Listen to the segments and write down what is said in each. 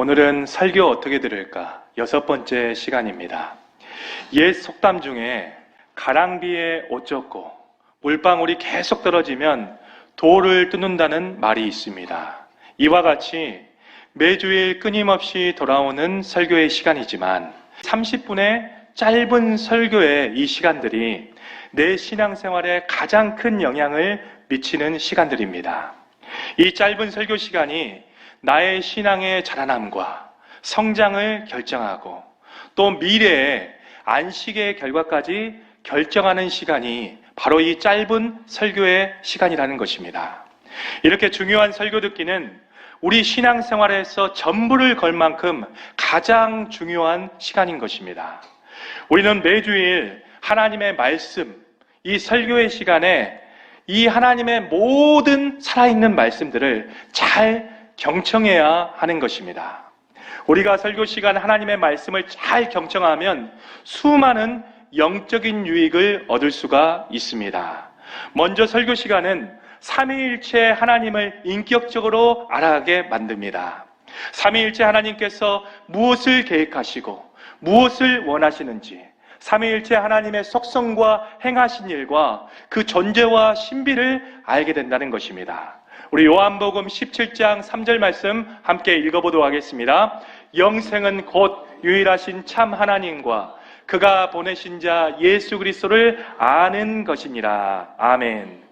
오늘은 설교 어떻게 들을까? 6번째 시간입니다. 옛 속담 중에 가랑비에 옷 젖고 물방울이 계속 떨어지면 돌을 뜯는다는 말이 있습니다. 이와 같이 매주일 끊임없이 돌아오는 설교의 시간이지만 30분의 짧은 설교의 이 시간들이 내 신앙생활에 가장 큰 영향을 미치는 시간들입니다. 이 짧은 설교 시간이 나의 신앙의 자라남과 성장을 결정하고 또 미래의 안식의 결과까지 결정하는 시간이 바로 이 짧은 설교의 시간이라는 것입니다. 이렇게 중요한 설교 듣기는 우리 신앙생활에서 전부를 걸 만큼 가장 중요한 시간인 것입니다. 우리는 매주일 하나님의 말씀, 이 설교의 시간에 이 하나님의 모든 살아있는 말씀들을 잘 경청해야 하는 것입니다. 우리가 설교 시간 하나님의 말씀을 잘 경청하면 수많은 영적인 유익을 얻을 수가 있습니다. 먼저 설교 시간은 삼위일체 하나님을 인격적으로 알아가게 만듭니다. 삼위일체 하나님께서 무엇을 계획하시고 무엇을 원하시는지, 삼위일체 하나님의 속성과 행하신 일과 그 존재와 신비를 알게 된다는 것입니다. 우리 요한복음 17장 3절 말씀 함께 읽어보도록 하겠습니다. 영생은 곧 유일하신 참 하나님과 그가 보내신 자 예수 그리스도를 아는 것이니라. 아멘.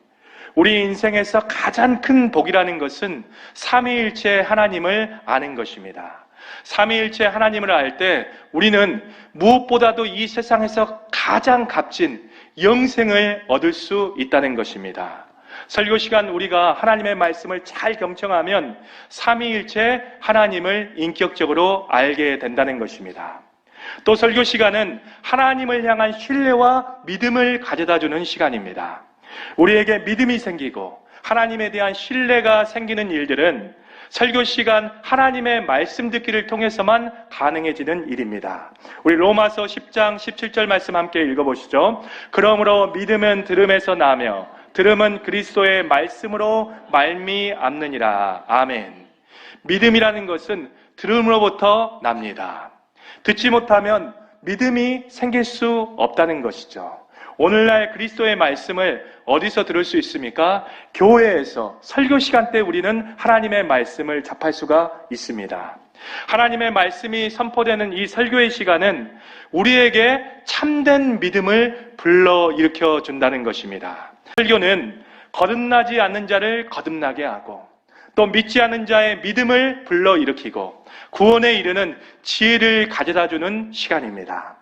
우리 인생에서 가장 큰 복이라는 것은 삼위일체 하나님을 아는 것입니다. 삼위일체 하나님을 알 때 우리는 무엇보다도 이 세상에서 가장 값진 영생을 얻을 수 있다는 것입니다. 설교 시간 우리가 하나님의 말씀을 잘 경청하면 삼위일체 하나님을 인격적으로 알게 된다는 것입니다. 또 설교 시간은 하나님을 향한 신뢰와 믿음을 가져다주는 시간입니다. 우리에게 믿음이 생기고 하나님에 대한 신뢰가 생기는 일들은 설교 시간 하나님의 말씀 듣기를 통해서만 가능해지는 일입니다. 우리 로마서 10장 17절 말씀 함께 읽어보시죠. 그러므로 믿음은 들음에서 나며 들음은 그리스도의 말씀으로 말미암느니라. 아멘. 믿음이라는 것은 들음으로부터 납니다. 듣지 못하면 믿음이 생길 수 없다는 것이죠. 오늘날 그리스도의 말씀을 어디서 들을 수 있습니까? 교회에서 설교 시간 때 우리는 하나님의 말씀을 접할 수가 있습니다. 하나님의 말씀이 선포되는 이 설교의 시간은 우리에게 참된 믿음을 불러일으켜 준다는 것입니다. 설교는 거듭나지 않는 자를 거듭나게 하고 또 믿지 않는 자의 믿음을 불러일으키고 구원에 이르는 지혜를 가져다주는 시간입니다.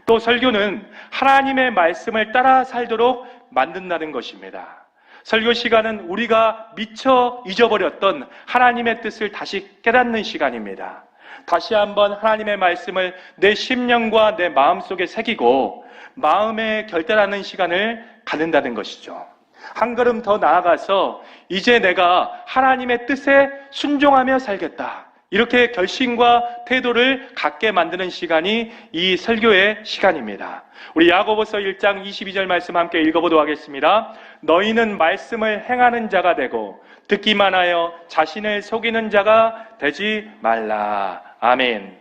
또 설교는 하나님의 말씀을 따라 살도록 만든다는 것입니다. 설교 시간은 우리가 미처 잊어버렸던 하나님의 뜻을 다시 깨닫는 시간입니다. 다시 한번 하나님의 말씀을 내 심령과 내 마음속에 새기고 마음에 결단하는 시간을 갖는다는 것이죠. 한 걸음 더 나아가서 이제 내가 하나님의 뜻에 순종하며 살겠다. 이렇게 결심과 태도를 갖게 만드는 시간이 이 설교의 시간입니다. 우리 야고보서 1장 22절 말씀 함께 읽어보도록 하겠습니다. 너희는 말씀을 행하는 자가 되고 듣기만 하여 자신을 속이는 자가 되지 말라. 아멘.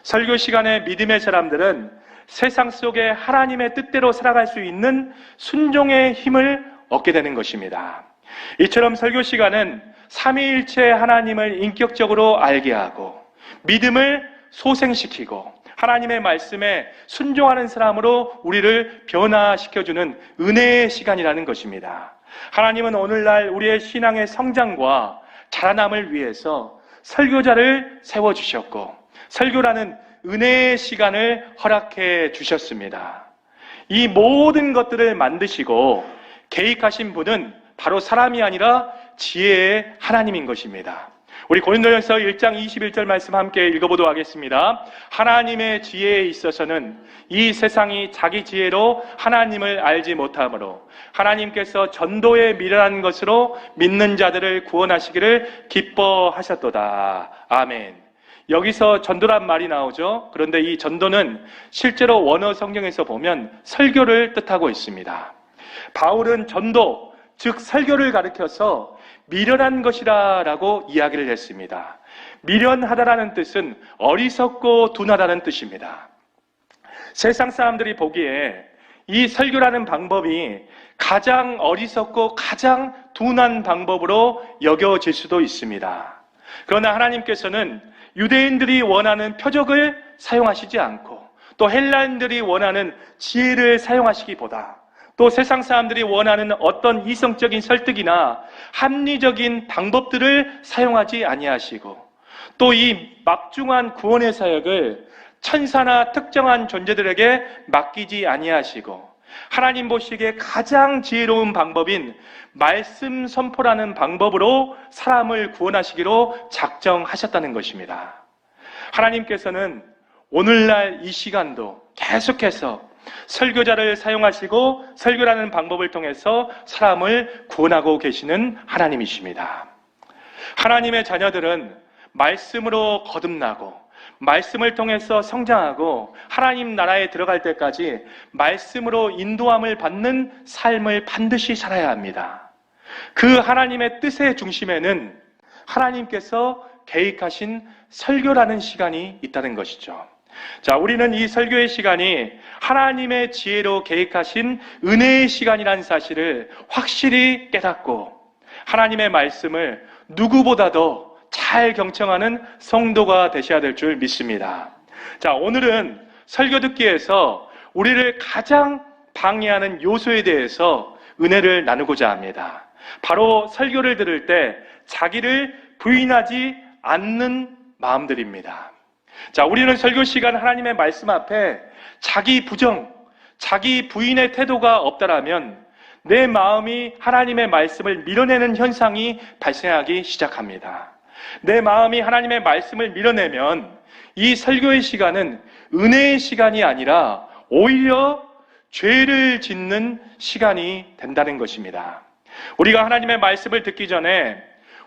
설교 시간에 믿음의 사람들은 세상 속에 하나님의 뜻대로 살아갈 수 있는 순종의 힘을 얻게 되는 것입니다. 이처럼 설교 시간은 삼위일체 하나님을 인격적으로 알게 하고 믿음을 소생시키고 하나님의 말씀에 순종하는 사람으로 우리를 변화시켜주는 은혜의 시간이라는 것입니다. 하나님은 오늘날 우리의 신앙의 성장과 자라남을 위해서 설교자를 세워주셨고 설교라는 은혜의 시간을 허락해 주셨습니다. 이 모든 것들을 만드시고 계획하신 분은 바로 사람이 아니라 지혜의 하나님인 것입니다. 우리 고린도전서 1장 21절 말씀 함께 읽어보도록 하겠습니다. 하나님의 지혜에 있어서는 이 세상이 자기 지혜로 하나님을 알지 못하므로 하나님께서 전도에 미련한 것으로 믿는 자들을 구원하시기를 기뻐하셨도다. 아멘. 여기서 전도란 말이 나오죠. 그런데 이 전도는 실제로 원어 성경에서 보면 설교를 뜻하고 있습니다. 바울은 전도, 즉 설교를 가리켜서 미련한 것이라고 이야기를 했습니다. 미련하다라는 뜻은 어리석고 둔하다는 뜻입니다. 세상 사람들이 보기에 이 설교라는 방법이 가장 어리석고 가장 둔한 방법으로 여겨질 수도 있습니다. 그러나 하나님께서는 유대인들이 원하는 표적을 사용하시지 않고 또 헬라인들이 원하는 지혜를 사용하시기보다 또 세상 사람들이 원하는 어떤 이성적인 설득이나 합리적인 방법들을 사용하지 아니하시고 또 이 막중한 구원의 사역을 천사나 특정한 존재들에게 맡기지 아니하시고 하나님 보시기에 가장 지혜로운 방법인 말씀 선포라는 방법으로 사람을 구원하시기로 작정하셨다는 것입니다. 하나님께서는 오늘날 이 시간도 계속해서 설교자를 사용하시고 설교라는 방법을 통해서 사람을 구원하고 계시는 하나님이십니다. 하나님의 자녀들은 말씀으로 거듭나고 말씀을 통해서 성장하고 하나님 나라에 들어갈 때까지 말씀으로 인도함을 받는 삶을 반드시 살아야 합니다. 그 하나님의 뜻의 중심에는 하나님께서 계획하신 설교라는 시간이 있다는 것이죠. 자, 우리는 이 설교의 시간이 하나님의 지혜로 계획하신 은혜의 시간이라는 사실을 확실히 깨닫고 하나님의 말씀을 누구보다도 잘 경청하는 성도가 되셔야 될 줄 믿습니다. 자, 오늘은 설교 듣기에서 우리를 가장 방해하는 요소에 대해서 은혜를 나누고자 합니다. 바로 설교를 들을 때 자기를 부인하지 않는 마음들입니다. 자, 우리는 설교 시간 하나님의 말씀 앞에 자기 부정, 자기 부인의 태도가 없다라면 내 마음이 하나님의 말씀을 밀어내는 현상이 발생하기 시작합니다. 내 마음이 하나님의 말씀을 밀어내면 이 설교의 시간은 은혜의 시간이 아니라 오히려 죄를 짓는 시간이 된다는 것입니다. 우리가 하나님의 말씀을 듣기 전에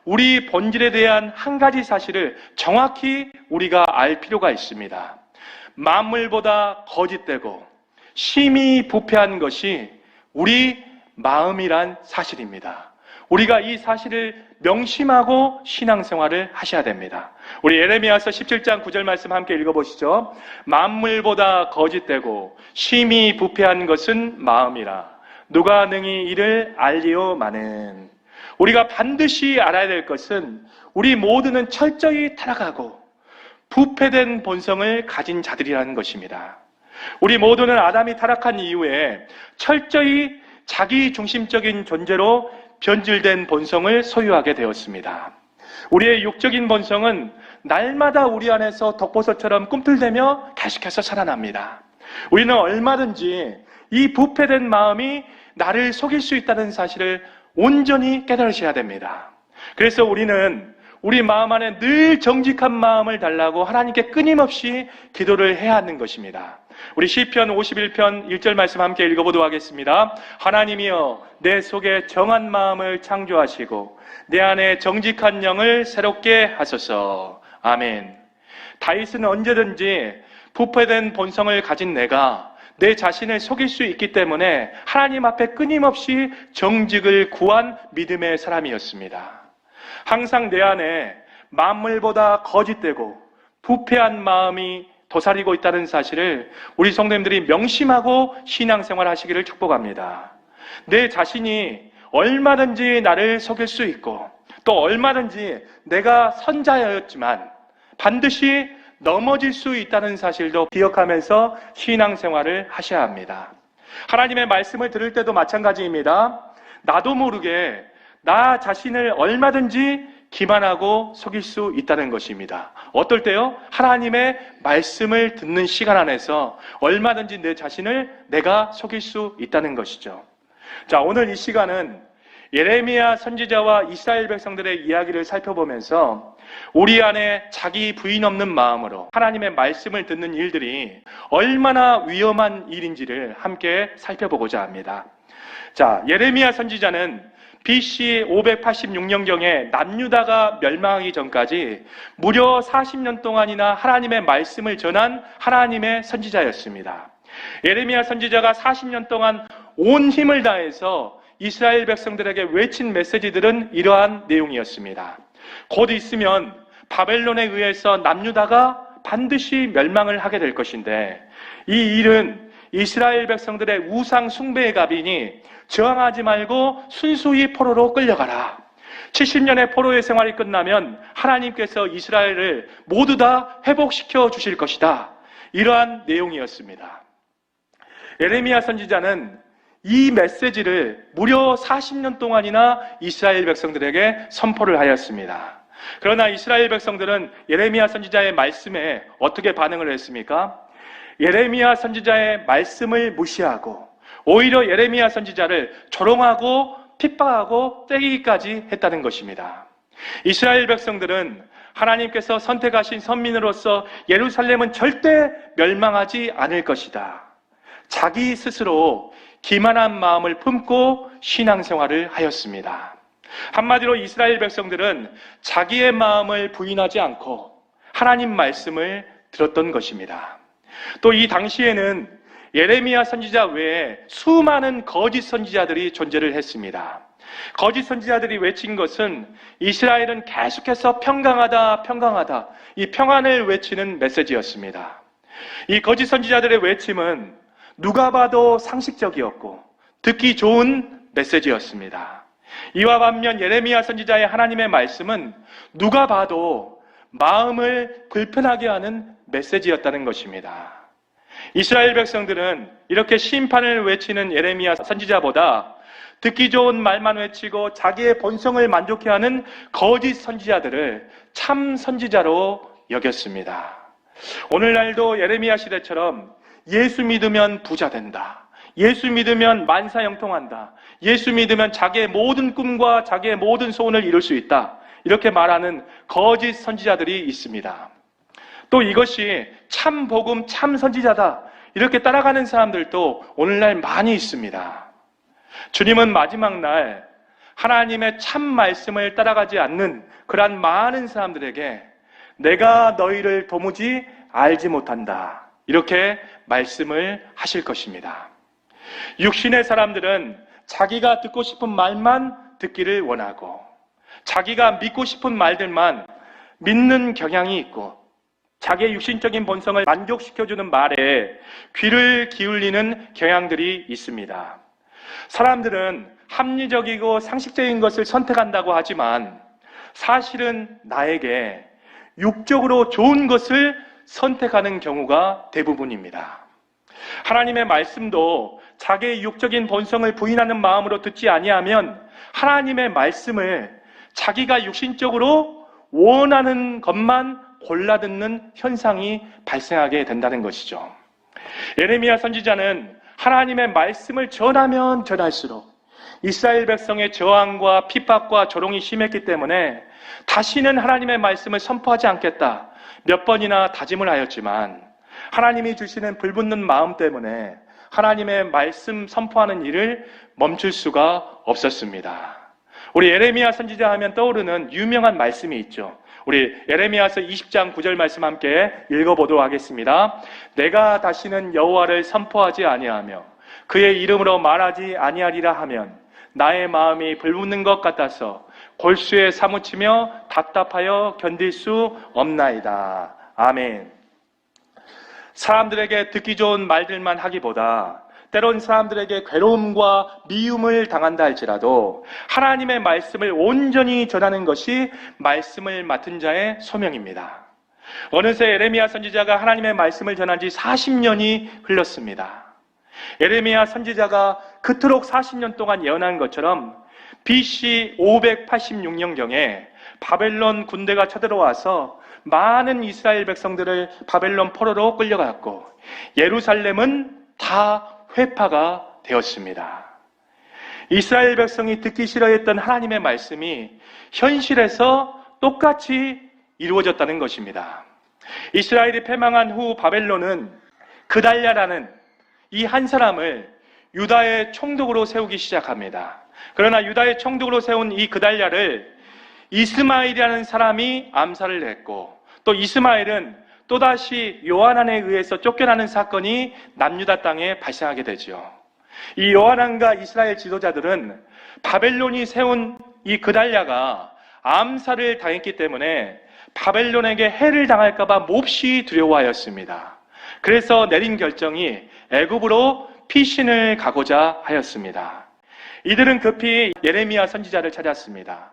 우리 본질에 대한 한 가지 사실을 정확히 우리가 알 필요가 있습니다. 만물보다 거짓되고 심히 부패한 것이 우리 마음이란 사실입니다. 우리가 이 사실을 명심하고 신앙생활을 하셔야 됩니다. 우리 예레미야서 17장 9절 말씀 함께 읽어보시죠. 만물보다 거짓되고 심히 부패한 것은 마음이라 누가 능히 이를 알리오마는. 우리가 반드시 알아야 될 것은 우리 모두는 철저히 타락하고 부패된 본성을 가진 자들이라는 것입니다. 우리 모두는 아담이 타락한 이후에 철저히 자기 중심적인 존재로 변질된 본성을 소유하게 되었습니다. 우리의 육적인 본성은 날마다 우리 안에서 덕보석처럼 꿈틀대며 계속해서 살아납니다. 우리는 얼마든지 이 부패된 마음이 나를 속일 수 있다는 사실을 온전히 깨달으셔야 됩니다. 그래서 우리는 우리 마음 안에 늘 정직한 마음을 달라고 하나님께 끊임없이 기도를 해야 하는 것입니다. 우리 시편 51편 1절 말씀 함께 읽어보도록 하겠습니다. 하나님이여 내 속에 정한 마음을 창조하시고 내 안에 정직한 영을 새롭게 하소서. 아멘. 다윗은 언제든지 부패된 본성을 가진 내가 내 자신을 속일 수 있기 때문에 하나님 앞에 끊임없이 정직을 구한 믿음의 사람이었습니다. 항상 내 안에 만물보다 거짓되고 부패한 마음이 도사리고 있다는 사실을 우리 성도님들이 명심하고 신앙생활 하시기를 축복합니다. 내 자신이 얼마든지 나를 속일 수 있고 또 얼마든지 내가 선자였지만 반드시 넘어질 수 있다는 사실도 기억하면서 신앙생활을 하셔야 합니다. 하나님의 말씀을 들을 때도 마찬가지입니다. 나도 모르게 나 자신을 얼마든지 기만하고 속일 수 있다는 것입니다. 어떨 때요? 하나님의 말씀을 듣는 시간 안에서 얼마든지 내 자신을 내가 속일 수 있다는 것이죠. 자, 오늘 이 시간은 예레미야 선지자와 이스라엘 백성들의 이야기를 살펴보면서 우리 안에 자기 부인 없는 마음으로 하나님의 말씀을 듣는 일들이 얼마나 위험한 일인지를 함께 살펴보고자 합니다. 자, 예레미야 선지자는 BC 586년경에 남유다가 멸망하기 전까지 무려 40년 동안이나 하나님의 말씀을 전한 하나님의 선지자였습니다. 예레미야 선지자가 40년 동안 온 힘을 다해서 이스라엘 백성들에게 외친 메시지들은 이러한 내용이었습니다. 곧 있으면 바벨론에 의해서 남유다가 반드시 멸망을 하게 될 것인데, 이 일은 이스라엘 백성들의 우상 숭배의 갑이니 저항하지 말고 순수히 포로로 끌려가라. 70년의 포로의 생활이 끝나면 하나님께서 이스라엘을 모두 다 회복시켜 주실 것이다. 이러한 내용이었습니다. 예레미야 선지자는 이 메시지를 무려 40년 동안이나 이스라엘 백성들에게 선포를 하였습니다. 그러나 이스라엘 백성들은 예레미야 선지자의 말씀에 어떻게 반응을 했습니까? 예레미야 선지자의 말씀을 무시하고 오히려 예레미야 선지자를 조롱하고 핍박하고 때리기까지 했다는 것입니다. 이스라엘 백성들은 하나님께서 선택하신 선민으로서 예루살렘은 절대 멸망하지 않을 것이다. 자기 스스로 기만한 마음을 품고 신앙생활을 하였습니다. 한마디로 이스라엘 백성들은 자기의 마음을 부인하지 않고 하나님 말씀을 들었던 것입니다. 또 이 당시에는 예레미야 선지자 외에 수많은 거짓 선지자들이 존재를 했습니다. 거짓 선지자들이 외친 것은 이스라엘은 계속해서 평강하다, 평강하다, 이 평안을 외치는 메시지였습니다. 이 거짓 선지자들의 외침은 누가 봐도 상식적이었고 듣기 좋은 메시지였습니다. 이와 반면 예레미야 선지자의 하나님의 말씀은 누가 봐도 마음을 불편하게 하는 메시지였다는 것입니다. 이스라엘 백성들은 이렇게 심판을 외치는 예레미야 선지자보다 듣기 좋은 말만 외치고 자기의 본성을 만족해하는 거짓 선지자들을 참 선지자로 여겼습니다. 오늘날도 예레미야 시대처럼 예수 믿으면 부자 된다, 예수 믿으면 만사형통한다, 예수 믿으면 자기의 모든 꿈과 자기의 모든 소원을 이룰 수 있다, 이렇게 말하는 거짓 선지자들이 있습니다. 또 이것이 참 복음, 참 선지자다, 이렇게 따라가는 사람들도 오늘날 많이 있습니다. 주님은 마지막 날 하나님의 참 말씀을 따라가지 않는 그러한 많은 사람들에게 내가 너희를 도무지 알지 못한다, 이렇게 말씀을 하실 것입니다. 육신의 사람들은 자기가 듣고 싶은 말만 듣기를 원하고 자기가 믿고 싶은 말들만 믿는 경향이 있고 자기의 육신적인 본성을 만족시켜주는 말에 귀를 기울이는 경향들이 있습니다. 사람들은 합리적이고 상식적인 것을 선택한다고 하지만 사실은 나에게 육적으로 좋은 것을 선택하는 경우가 대부분입니다. 하나님의 말씀도 자기의 육적인 본성을 부인하는 마음으로 듣지 아니하면 하나님의 말씀을 자기가 육신적으로 원하는 것만 골라 듣는 현상이 발생하게 된다는 것이죠. 예레미야 선지자는 하나님의 말씀을 전하면 전할수록 이스라엘 백성의 저항과 핍박과 조롱이 심했기 때문에 다시는 하나님의 말씀을 선포하지 않겠다 몇 번이나 다짐을 하였지만 하나님이 주시는 불붙는 마음 때문에 하나님의 말씀 선포하는 일을 멈출 수가 없었습니다. 우리 예레미야 선지자 하면 떠오르는 유명한 말씀이 있죠. 우리 예레미야서 20장 9절 말씀 함께 읽어보도록 하겠습니다. 내가 다시는 여호와를 선포하지 아니하며 그의 이름으로 말하지 아니하리라 하면 나의 마음이 불붙는 것 같아서 골수에 사무치며 답답하여 견딜 수 없나이다. 아멘. 사람들에게 듣기 좋은 말들만 하기보다 때론 사람들에게 괴로움과 미움을 당한다 할지라도 하나님의 말씀을 온전히 전하는 것이 말씀을 맡은 자의 소명입니다. 어느새 예레미야 선지자가 하나님의 말씀을 전한 지 40년이 흘렀습니다. 예레미야 선지자가 그토록 40년 동안 예언한 것처럼 BC 586년경에 바벨론 군대가 쳐들어와서 많은 이스라엘 백성들을 바벨론 포로로 끌려갔고 예루살렘은 다 회파가 되었습니다. 이스라엘 백성이 듣기 싫어했던 하나님의 말씀이 현실에서 똑같이 이루어졌다는 것입니다. 이스라엘이 패망한 후 바벨론은 그달랴라는 이 한 사람을 유다의 총독으로 세우기 시작합니다. 그러나 유다의 총독으로 세운 이 그달랴를 이스마엘이라는 사람이 암살을 했고 또 이스마엘은 또다시 요하난에 의해서 쫓겨나는 사건이 남유다 땅에 발생하게 되죠. 이 요하난과 이스라엘 지도자들은 바벨론이 세운 이 그달랴가 암살을 당했기 때문에 바벨론에게 해를 당할까봐 몹시 두려워하였습니다. 그래서 내린 결정이 애굽으로 피신을 가고자 하였습니다. 이들은 급히 예레미야 선지자를 찾았습니다.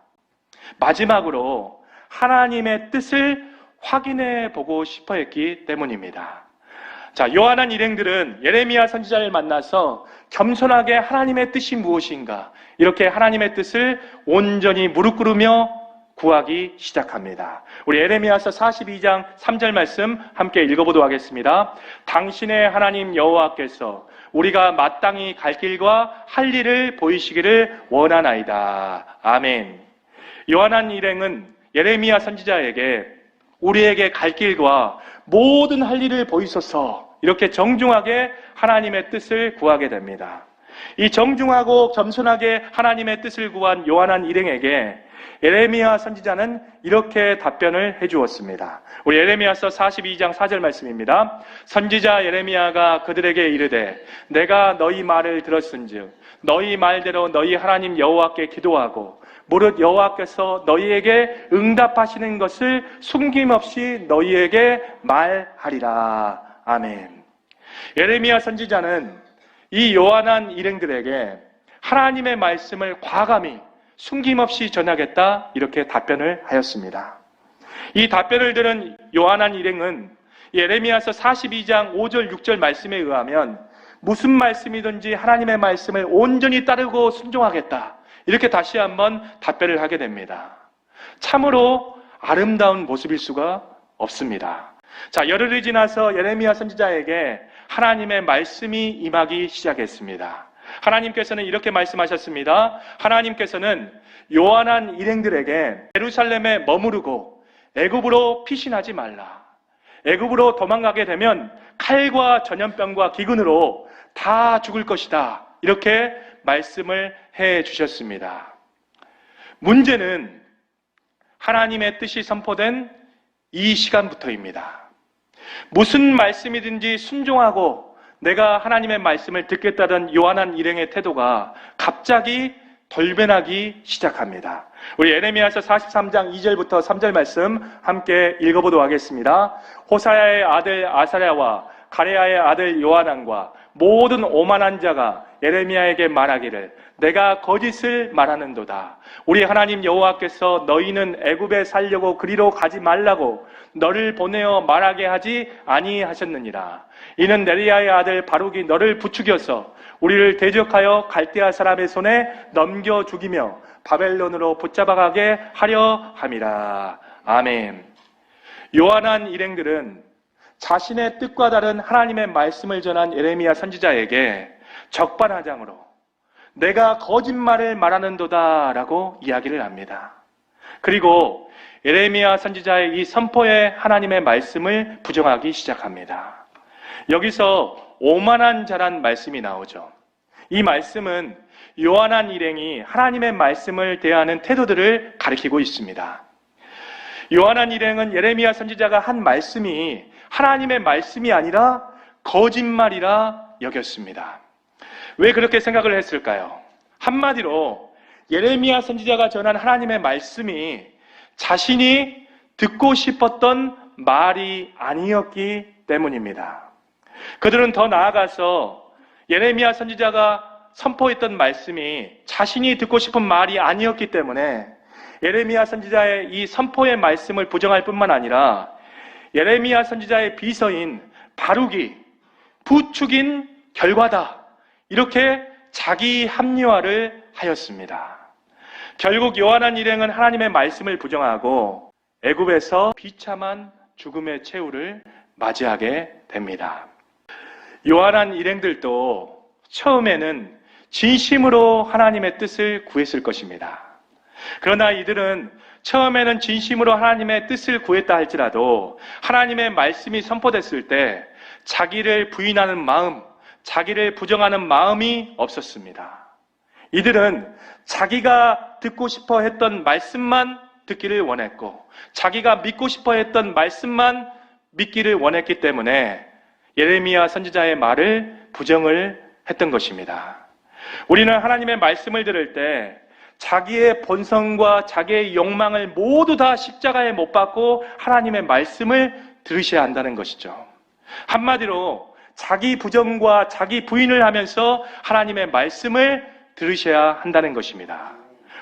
마지막으로 하나님의 뜻을 확인해 보고 싶어 했기 때문입니다. 자, 요한한 일행들은 예레미야 선지자를 만나서 겸손하게 하나님의 뜻이 무엇인가 이렇게 하나님의 뜻을 온전히 무릎 꿇으며 구하기 시작합니다. 우리 예레미야서 42장 3절 말씀 함께 읽어보도록 하겠습니다. 당신의 하나님 여호와께서 우리가 마땅히 갈 길과 할 일을 보이시기를 원하나이다. 아멘. 요한한 일행은 예레미야 선지자에게 우리에게 갈 길과 모든 할 일을 보이소서 이렇게 정중하게 하나님의 뜻을 구하게 됩니다. 이 정중하고 겸손하게 하나님의 뜻을 구한 요한한 일행에게 예레미야 선지자는 이렇게 답변을 해주었습니다. 우리 예레미야서 42장 4절 말씀입니다. 선지자 예레미야가 그들에게 이르되 내가 너희 말을 들었은즉 너희 말대로 너희 하나님 여호와께 기도하고 무릇 여호와께서 너희에게 응답하시는 것을 숨김없이 너희에게 말하리라. 아멘. 예레미야 선지자는 이 요한한 일행들에게 하나님의 말씀을 과감히 숨김없이 전하겠다 이렇게 답변을 하였습니다. 이 답변을 들은 요한한 일행은 예레미야서 42장 5절 6절 말씀에 의하면 무슨 말씀이든지 하나님의 말씀을 온전히 따르고 순종하겠다 이렇게 다시 한번 답변을 하게 됩니다. 참으로 아름다운 모습일 수가 없습니다. 자, 열흘이 지나서 예레미야 선지자에게 하나님의 말씀이 임하기 시작했습니다. 하나님께서는 이렇게 말씀하셨습니다. 하나님께서는 요한한 일행들에게 예루살렘에 머무르고 애굽으로 피신하지 말라. 애굽으로 도망가게 되면 칼과 전염병과 기근으로 다 죽을 것이다. 이렇게 말씀을 해 주셨습니다. 문제는 하나님의 뜻이 선포된 이 시간부터입니다. 무슨 말씀이든지 순종하고 내가 하나님의 말씀을 듣겠다던 요한한 일행의 태도가 갑자기 돌변하기 시작합니다. 우리 예레미야서 43장 2절부터 3절 말씀 함께 읽어보도록 하겠습니다. 호사야의 아들 아사랴와 가레야의 아들 요하난과 모든 오만한 자가 예레미야에게 말하기를 내가 거짓을 말하는도다. 우리 하나님 여호와께서 너희는 애굽에 살려고 그리로 가지 말라고 너를 보내어 말하게 하지 아니하셨느니라. 이는 네리야의 아들 바룩이 너를 부추겨서 우리를 대적하여 갈대아 사람의 손에 넘겨 죽이며 바벨론으로 붙잡아가게 하려 함이라. 아멘. 요한한 일행들은 자신의 뜻과 다른 하나님의 말씀을 전한 예레미야 선지자에게 적반하장으로 내가 거짓말을 말하는도다 라고 이야기를 합니다. 그리고 예레미야 선지자의 이 선포에 하나님의 말씀을 부정하기 시작합니다. 여기서 오만한 자란 말씀이 나오죠. 이 말씀은 요한한 일행이 하나님의 말씀을 대하는 태도들을 가리키고 있습니다. 요한한 일행은 예레미야 선지자가 한 말씀이 하나님의 말씀이 아니라 거짓말이라 여겼습니다. 왜 그렇게 생각을 했을까요? 한마디로 예레미야 선지자가 전한 하나님의 말씀이 자신이 듣고 싶었던 말이 아니었기 때문입니다. 그들은 더 나아가서 예레미야 선지자가 선포했던 말씀이 자신이 듣고 싶은 말이 아니었기 때문에 예레미야 선지자의 이 선포의 말씀을 부정할 뿐만 아니라 예레미야 선지자의 비서인 바룩이 부추긴 결과다. 이렇게 자기 합리화를 하였습니다. 결국 요한한 일행은 하나님의 말씀을 부정하고 애굽에서 비참한 죽음의 최후를 맞이하게 됩니다. 요한한 일행들도 처음에는 진심으로 하나님의 뜻을 구했을 것입니다. 그러나 이들은 처음에는 진심으로 하나님의 뜻을 구했다 할지라도 하나님의 말씀이 선포됐을 때 자기를 부인하는 마음, 자기를 부정하는 마음이 없었습니다. 이들은 자기가 듣고 싶어 했던 말씀만 듣기를 원했고 자기가 믿고 싶어 했던 말씀만 믿기를 원했기 때문에 예레미야 선지자의 말을 부정을 했던 것입니다. 우리는 하나님의 말씀을 들을 때 자기의 본성과 자기의 욕망을 모두 다 십자가에 못 박고 하나님의 말씀을 들으셔야 한다는 것이죠. 한마디로 자기 부정과 자기 부인을 하면서 하나님의 말씀을 들으셔야 한다는 것입니다.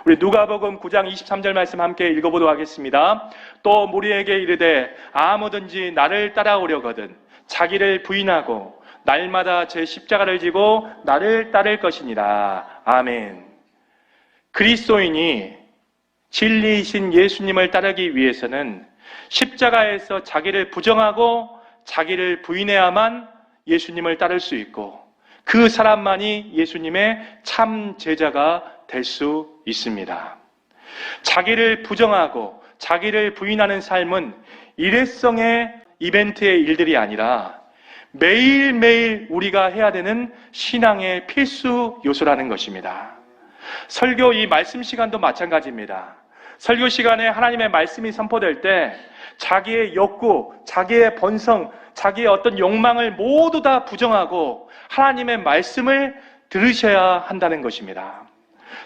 우리 누가복음 9장 23절 말씀 함께 읽어보도록 하겠습니다. 또 무리에게 이르되 아무든지 나를 따라오려거든 자기를 부인하고 날마다 제 십자가를 지고 나를 따를 것이니라. 아멘. 그리스도인이 진리이신 예수님을 따르기 위해서는 십자가에서 자기를 부정하고 자기를 부인해야만 예수님을 따를 수 있고 그 사람만이 예수님의 참 제자가 될 수 있습니다. 자기를 부정하고 자기를 부인하는 삶은 일회성의 이벤트의 일들이 아니라 매일매일 우리가 해야 되는 신앙의 필수 요소라는 것입니다. 설교 이 말씀 시간도 마찬가지입니다. 설교 시간에 하나님의 말씀이 선포될 때 자기의 욕구, 자기의 본성, 자기의 어떤 욕망을 모두 다 부정하고 하나님의 말씀을 들으셔야 한다는 것입니다.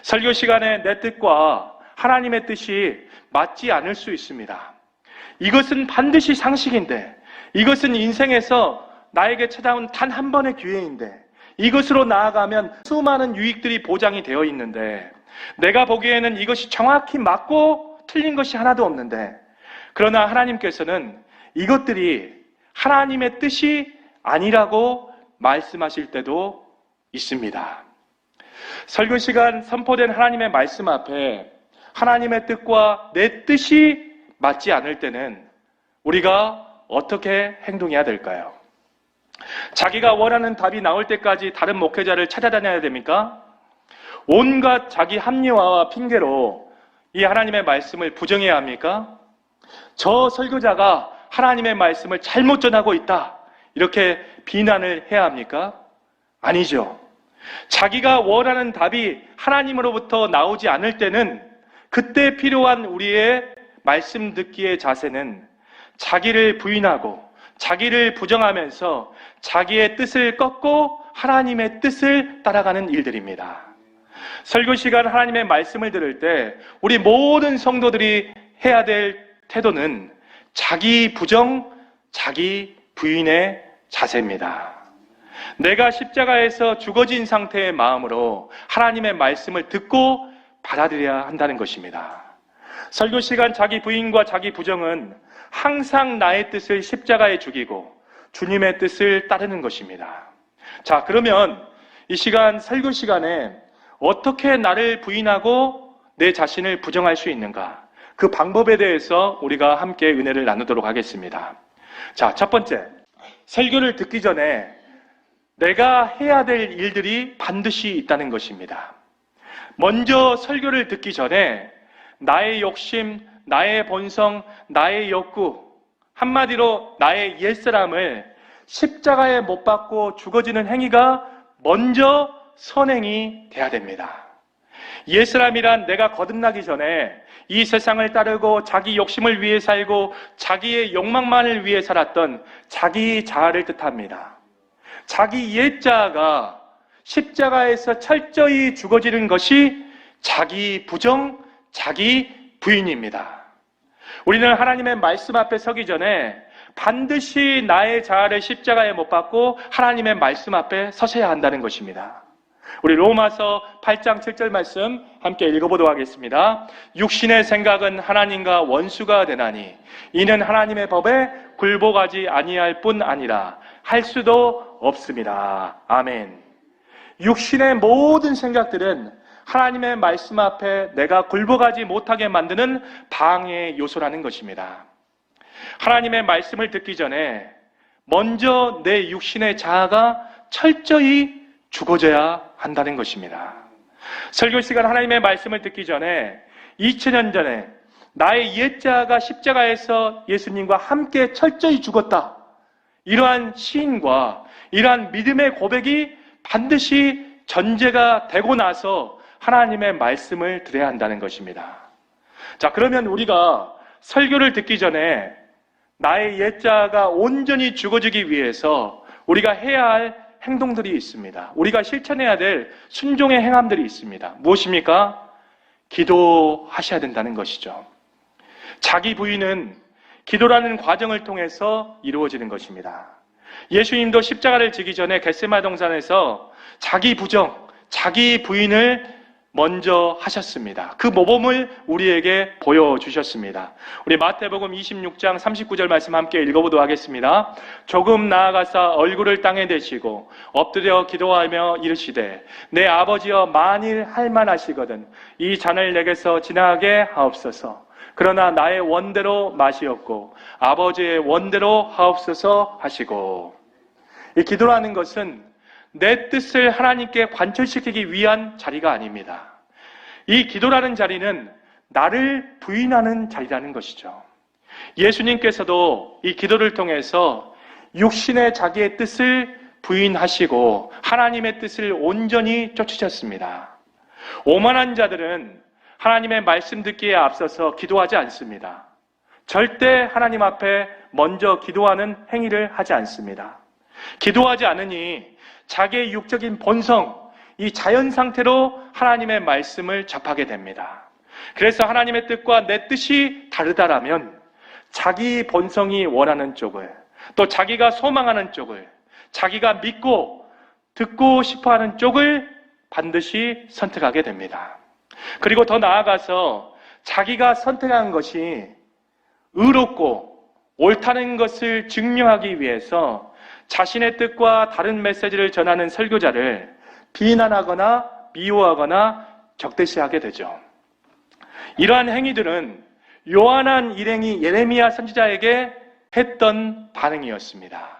설교 시간에 내 뜻과 하나님의 뜻이 맞지 않을 수 있습니다. 이것은 반드시 상식인데, 이것은 인생에서 나에게 찾아온 단 한 번의 기회인데, 이것으로 나아가면 수많은 유익들이 보장이 되어 있는데, 내가 보기에는 이것이 정확히 맞고 틀린 것이 하나도 없는데, 그러나 하나님께서는 이것들이 하나님의 뜻이 아니라고 말씀하실 때도 있습니다. 설교 시간 선포된 하나님의 말씀 앞에 하나님의 뜻과 내 뜻이 맞지 않을 때는 우리가 어떻게 행동해야 될까요? 자기가 원하는 답이 나올 때까지 다른 목회자를 찾아다녀야 됩니까? 온갖 자기 합리화와 핑계로 이 하나님의 말씀을 부정해야 합니까? 저 설교자가 하나님의 말씀을 잘못 전하고 있다, 이렇게 비난을 해야 합니까? 아니죠. 자기가 원하는 답이 하나님으로부터 나오지 않을 때는 그때 필요한 우리의 말씀 듣기의 자세는 자기를 부인하고 자기를 부정하면서 자기의 뜻을 꺾고 하나님의 뜻을 따라가는 일들입니다. 설교 시간 하나님의 말씀을 들을 때 우리 모든 성도들이 해야 될 태도는 자기 부정, 자기 부인의 자세입니다. 내가 십자가에서 죽어진 상태의 마음으로 하나님의 말씀을 듣고 받아들여야 한다는 것입니다. 설교 시간 자기 부인과 자기 부정은 항상 나의 뜻을 십자가에 죽이고 주님의 뜻을 따르는 것입니다. 자, 그러면 이 시간 설교 시간에 어떻게 나를 부인하고 내 자신을 부정할 수 있는가? 그 방법에 대해서 우리가 함께 은혜를 나누도록 하겠습니다. 자, 첫 번째, 설교를 듣기 전에 내가 해야 될 일들이 반드시 있다는 것입니다. 먼저 설교를 듣기 전에 나의 욕심, 나의 본성, 나의 욕구, 한마디로 나의 옛사람을 십자가에 못 박고 죽어지는 행위가 먼저 선행이 돼야 됩니다. 옛사람이란 내가 거듭나기 전에 이 세상을 따르고 자기 욕심을 위해 살고 자기의 욕망만을 위해 살았던 자기 자아를 뜻합니다. 자기 옛자아가 십자가에서 철저히 죽어지는 것이 자기 부정, 자기 부인입니다. 우리는 하나님의 말씀 앞에 서기 전에 반드시 나의 자아를 십자가에 못 박고 하나님의 말씀 앞에 서셔야 한다는 것입니다. 우리 로마서 8장 7절 말씀 함께 읽어보도록 하겠습니다. 육신의 생각은 하나님과 원수가 되나니 이는 하나님의 법에 굴복하지 아니할 뿐 아니라 할 수도 없습니다. 아멘. 육신의 모든 생각들은 하나님의 말씀 앞에 내가 굴복하지 못하게 만드는 방해 요소라는 것입니다. 하나님의 말씀을 듣기 전에 먼저 내 육신의 자아가 철저히 죽어져야 한다는 것입니다. 설교 시간 하나님의 말씀을 듣기 전에 2000년 전에 나의 옛자아가 십자가에서 예수님과 함께 철저히 죽었다, 이러한 시인과 이러한 믿음의 고백이 반드시 전제가 되고 나서 하나님의 말씀을 들어야 한다는 것입니다. 자, 그러면 우리가 설교를 듣기 전에 나의 옛자아가 온전히 죽어지기 위해서 우리가 해야 할 행동들이 있습니다. 우리가 실천해야 될 순종의 행함들이 있습니다. 무엇입니까? 기도하셔야 된다는 것이죠. 자기 부인은 기도라는 과정을 통해서 이루어지는 것입니다. 예수님도 십자가를 지기 전에 겟세마네 동산에서 자기 부정, 자기 부인을 먼저 하셨습니다. 그 모범을 우리에게 보여주셨습니다. 우리 마태복음 26장 39절 말씀 함께 읽어보도록 하겠습니다. 조금 나아가사 얼굴을 땅에 대시고 엎드려 기도하며 이르시되 내 아버지여 만일 할만하시거든 이 잔을 내게서 지나가게 하옵소서. 그러나 나의 원대로 마시옵고 아버지의 원대로 하옵소서 하시고. 이 기도라는 것은 내 뜻을 하나님께 관철시키기 위한 자리가 아닙니다. 이 기도라는 자리는 나를 부인하는 자리라는 것이죠. 예수님께서도 이 기도를 통해서 육신의 자기의 뜻을 부인하시고 하나님의 뜻을 온전히 쫓으셨습니다. 오만한 자들은 하나님의 말씀 듣기에 앞서서 기도하지 않습니다. 절대 하나님 앞에 먼저 기도하는 행위를 하지 않습니다. 기도하지 않으니 자기의 육적인 본성, 이 자연 상태로 하나님의 말씀을 접하게 됩니다. 그래서 하나님의 뜻과 내 뜻이 다르다라면 자기 본성이 원하는 쪽을, 또 자기가 소망하는 쪽을, 자기가 믿고 듣고 싶어하는 쪽을 반드시 선택하게 됩니다. 그리고 더 나아가서 자기가 선택한 것이 의롭고 옳다는 것을 증명하기 위해서 자신의 뜻과 다른 메시지를 전하는 설교자를 비난하거나 미워하거나 적대시하게 되죠. 이러한 행위들은 요한한 일행이 예레미야 선지자에게 했던 반응이었습니다.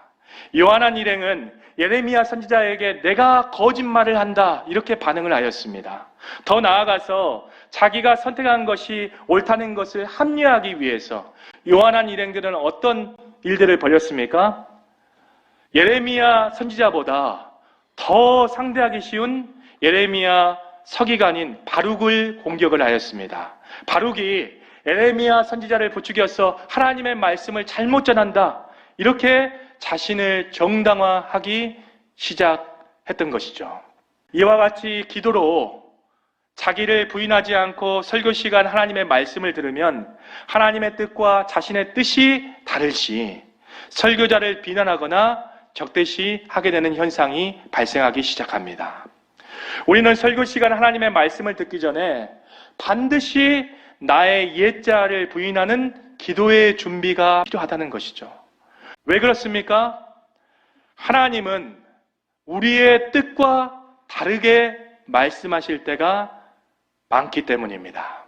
요한한 일행은 예레미야 선지자에게 내가 거짓말을 한다 이렇게 반응을 하였습니다. 더 나아가서 자기가 선택한 것이 옳다는 것을 합리화하기 위해서 요한한 일행들은 어떤 일들을 벌였습니까? 예레미야 선지자보다 더 상대하기 쉬운 예레미야 서기관인 바룩을 공격을 하였습니다. 바룩이 예레미야 선지자를 부추겨서 하나님의 말씀을 잘못 전한다 이렇게 자신을 정당화하기 시작했던 것이죠. 이와 같이 기도로 자기를 부인하지 않고 설교 시간 하나님의 말씀을 들으면 하나님의 뜻과 자신의 뜻이 다를 시 설교자를 비난하거나 적대시하게 되는 현상이 발생하기 시작합니다. 우리는 설교 시간 하나님의 말씀을 듣기 전에 반드시 나의 옛자를 부인하는 기도의 준비가 필요하다는 것이죠. 왜 그렇습니까? 하나님은 우리의 뜻과 다르게 말씀하실 때가 많기 때문입니다.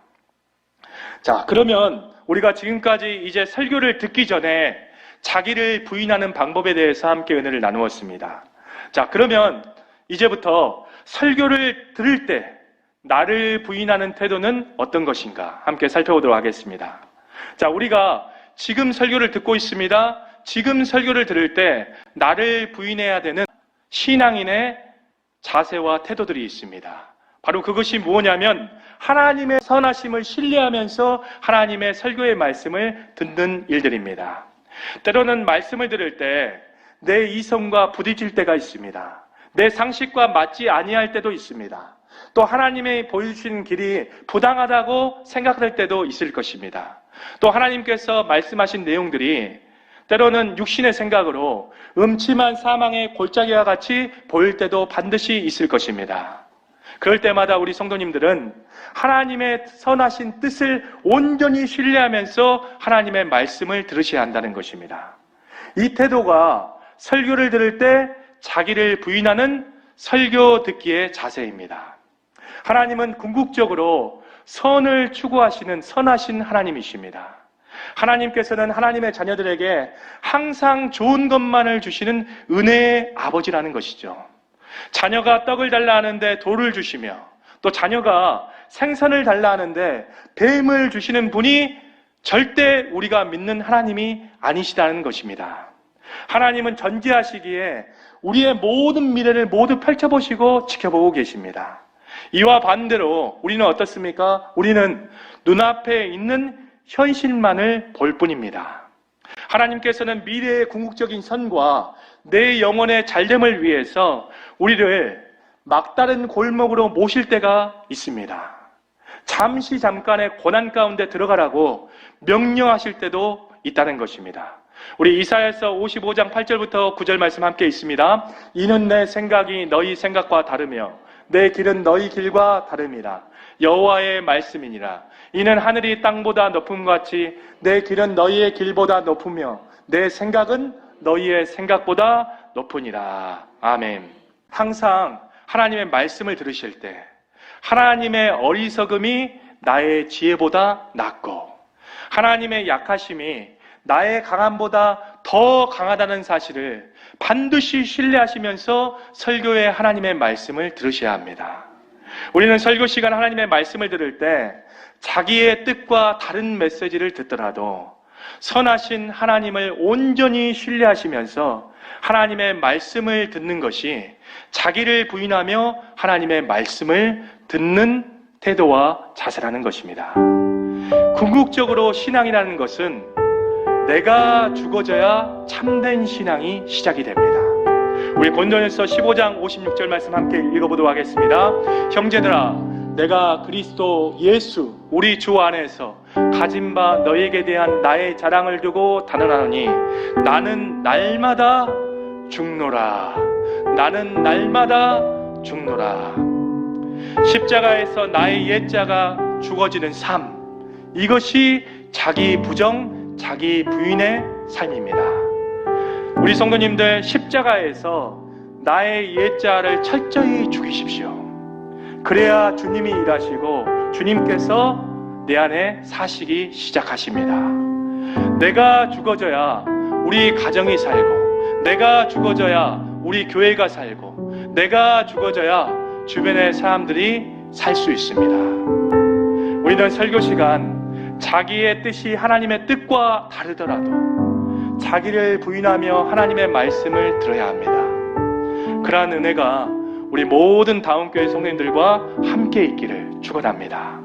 자, 그러면 우리가 지금까지 이제 설교를 듣기 전에 자기를 부인하는 방법에 대해서 함께 은혜를 나누었습니다. 자, 그러면 이제부터 설교를 들을 때 나를 부인하는 태도는 어떤 것인가 함께 살펴보도록 하겠습니다. 자, 우리가 지금 설교를 듣고 있습니다. 지금 설교를 들을 때 나를 부인해야 되는 신앙인의 자세와 태도들이 있습니다. 바로 그것이 무엇이냐면 하나님의 선하심을 신뢰하면서 하나님의 설교의 말씀을 듣는 일들입니다. 때로는 말씀을 들을 때 내 이성과 부딪힐 때가 있습니다. 내 상식과 맞지 아니할 때도 있습니다. 또 하나님이 보여주신 길이 부당하다고 생각할 때도 있을 것입니다. 또 하나님께서 말씀하신 내용들이 때로는 육신의 생각으로 음침한 사망의 골짜기와 같이 보일 때도 반드시 있을 것입니다. 그럴 때마다 우리 성도님들은 하나님의 선하신 뜻을 온전히 신뢰하면서 하나님의 말씀을 들으셔야 한다는 것입니다. 이 태도가 설교를 들을 때 자기를 부인하는 설교 듣기의 자세입니다. 하나님은 궁극적으로 선을 추구하시는 선하신 하나님이십니다. 하나님께서는 하나님의 자녀들에게 항상 좋은 것만을 주시는 은혜의 아버지라는 것이죠. 자녀가 떡을 달라 하는데 돌을 주시며 또 자녀가 생선을 달라 하는데 뱀을 주시는 분이 절대 우리가 믿는 하나님이 아니시다는 것입니다. 하나님은 전지하시기에 우리의 모든 미래를 모두 펼쳐보시고 지켜보고 계십니다. 이와 반대로 우리는 어떻습니까? 우리는 눈앞에 있는 현실만을 볼 뿐입니다. 하나님께서는 미래의 궁극적인 선과 내 영혼의 잘됨을 위해서 우리를 막다른 골목으로 모실 때가 있습니다. 잠깐의 고난 가운데 들어가라고 명령하실 때도 있다는 것입니다. 우리 이사야서 55장 8절부터 9절 말씀 함께 있습니다. 이는 내 생각이 너희 생각과 다르며 내 길은 너희 길과 다름이라. 여호와의 말씀이니라. 이는 하늘이 땅보다 높음과 같이 내 길은 너희의 길보다 높으며 내 생각은 너희의 생각보다 높으니라. 아멘. 항상 하나님의 말씀을 들으실 때 하나님의 어리석음이 나의 지혜보다 낫고 하나님의 약하심이 나의 강함보다 더 강하다는 사실을 반드시 신뢰하시면서 설교의 하나님의 말씀을 들으셔야 합니다. 우리는 설교 시간 하나님의 말씀을 들을 때 자기의 뜻과 다른 메시지를 듣더라도 선하신 하나님을 온전히 신뢰하시면서 하나님의 말씀을 듣는 것이 자기를 부인하며 하나님의 말씀을 듣는 태도와 자세라는 것입니다. 궁극적으로 신앙이라는 것은 내가 죽어져야 참된 신앙이 시작이 됩니다. 우리 고린도전서 15장 56절 말씀 함께 읽어보도록 하겠습니다. 형제들아, 내가 그리스도 예수 우리 주 안에서 가진 바 너희에게 대한 나의 자랑을 두고 단언하노니 나는 날마다 죽노라. 나는 날마다 죽노라. 십자가에서 나의 옛자가 죽어지는 삶, 이것이 자기 부정, 자기 부인의 삶입니다. 우리 성도님들, 십자가에서 나의 옛자를 철저히 죽이십시오. 그래야 주님이 일하시고 주님께서 내 안에 사시기 시작하십니다. 내가 죽어져야 우리 가정이 살고, 내가 죽어져야 우리 교회가 살고, 내가 죽어져야 주변의 사람들이 살 수 있습니다. 우리는 설교 시간 자기의 뜻이 하나님의 뜻과 다르더라도 자기를 부인하며 하나님의 말씀을 들어야 합니다. 그러한 은혜가 우리 모든 다운교회 성도님들과 함께 있기를 축원합니다.